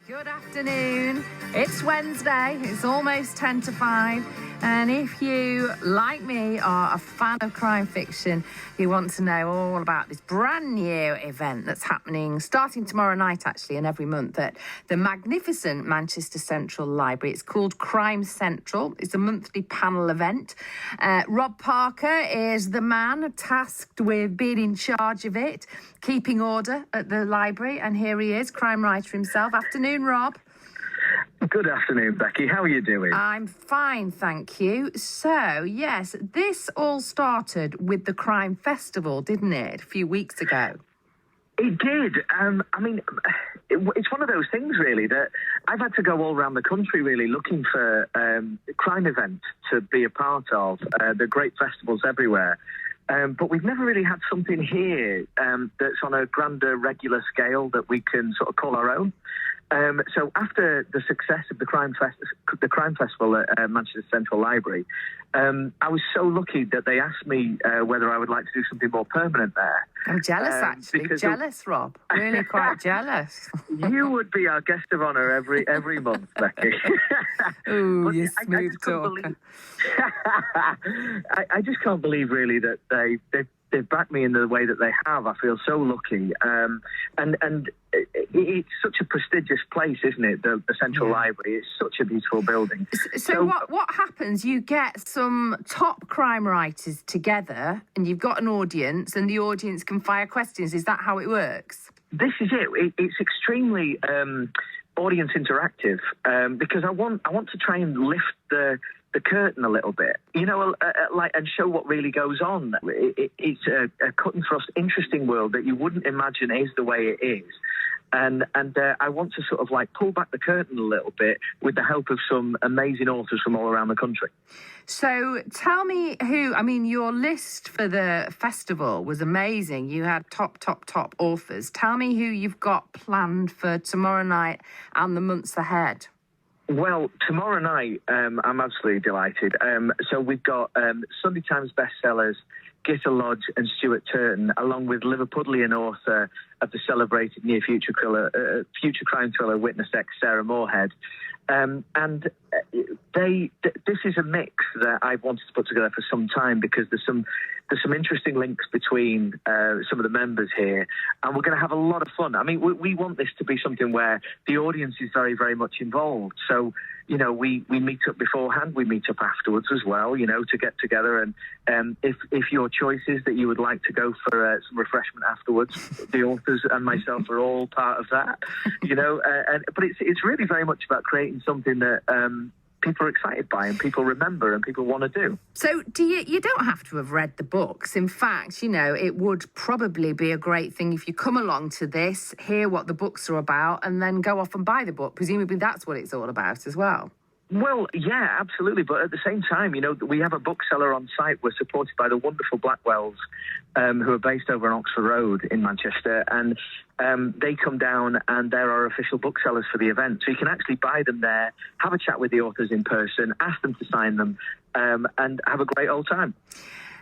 Good afternoon. It's Wednesday. It's almost 10 to 5. And if you, like me, are a fan of crime fiction, you want to know all about this brand new event that's happening starting tomorrow night, actually, and every month at the magnificent Manchester Central Library. It's called Crime Central. It's a monthly panel event. Rob Parker is the man tasked with being in charge of it, keeping order at the library. And here he is, crime writer himself. Afternoon, Rob. Good afternoon, Becky. How are you doing? I'm fine, thank you. So, yes, this all started with the Crime Festival, didn't it, a few weeks ago? It did. It's one of those things, really, that I've had to go all around the country, really, looking for crime events to be a part of. There are great festivals everywhere. But we've never really had something here that's on a grander, regular scale that we can sort of call our own. So after the success of the Crime Festival at Manchester Central Library, I was so lucky that they asked me whether I would like to do something more permanent there. I'm jealous, actually. Jealous, Rob. Really quite jealous. You would be our guest of honour every month, Becky. Ooh, you smooth talker. I just can't believe, really, that they've backed me in the way that they have. I feel so lucky. And it's such a prestigious place, isn't it? The Central Library. It's such a beautiful building. So what happens? You get some top crime writers together and you've got an audience and the audience can fire questions. Is that how it works? This is it. It's extremely audience interactive because I want to try and lift the curtain a little bit, and show what really goes on. It's a cut and thrust, interesting world that you wouldn't imagine is the way it is. And I want to sort of pull back the curtain a little bit with the help of some amazing authors from all around the country. So tell me your list for the festival was amazing. You had top authors. Tell me who you've got planned for tomorrow night and the months ahead. Well, tomorrow night, I'm absolutely delighted. So we've got Sunday Times bestsellers, Gitta Lodge and Stuart Turton, along with Liverpudlian author of the celebrated near-future future crime thriller Witness X, Sarah Moorhead. This is a mix that I've wanted to put together for some time because there's some interesting links between some of the members here, and we're going to have a lot of fun. I mean, we want this to be something where the audience is very, very much involved. So, we meet up beforehand, we meet up afterwards as well, to get together. And if your choice is that you would like to go for some refreshment afterwards, the authors and myself are all part of that, but it's really very much about creating something that people are excited by and people remember and people want to do. So you don't have to have read the books. In fact, it would probably be a great thing if you come along to this, hear what the books are about, and then go off and buy the book. Presumably that's what it's all about as well. Well, yeah, absolutely. But at the same time, we have a bookseller on site. We're supported by the wonderful Blackwells, who are based over on Oxford Road in Manchester. And they come down and they're our official booksellers for the event. So you can actually buy them there, have a chat with the authors in person, ask them to sign them, and have a great old time.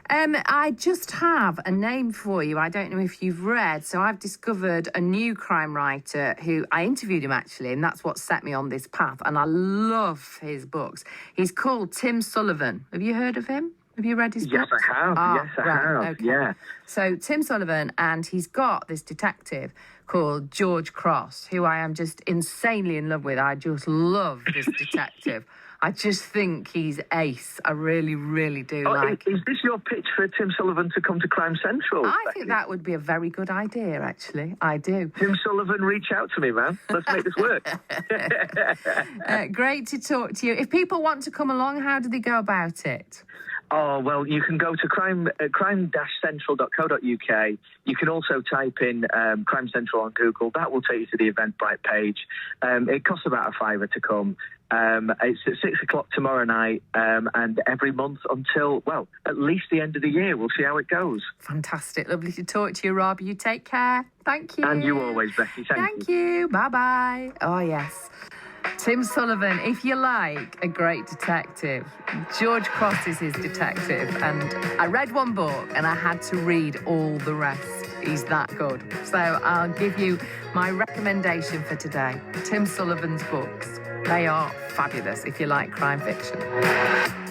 I just have a name for you. I don't know if you've read. So I've discovered a new crime writer who I interviewed him, actually, and that's what set me on this path. And I love his books. He's called Tim Sullivan. Have you heard of him? Have you read his books? Yes, I have. Yes, I have. Okay. Yeah. So Tim Sullivan, and he's got this detective called George Cross, who I am just insanely in love with. I just love this detective. I just think he's ace. I really, really do like him. Is this your pitch for Tim Sullivan to come to Crime Central? I think that would be a very good idea, actually. I do. Tim Sullivan, reach out to me, man. Let's make this work. Great to talk to you. If people want to come along, how do they go about it? Oh, well, you can go to crime-central.co.uk. You can also type in Crime Central on Google. That will take you to the Eventbrite page. It costs about £5 to come. It's at 6 o'clock tomorrow night, and every month until, at least the end of the year. We'll see how it goes. Fantastic. Lovely to talk to you, Rob. You take care. Thank you. And you always, Becky. Thank you. Bye-bye. Oh, yes. Tim Sullivan, if you like a great detective, George Cross is his detective. And I read one book and I had to read all the rest. He's that good. So I'll give you my recommendation for today. Tim Sullivan's books. They are fabulous if you like crime fiction.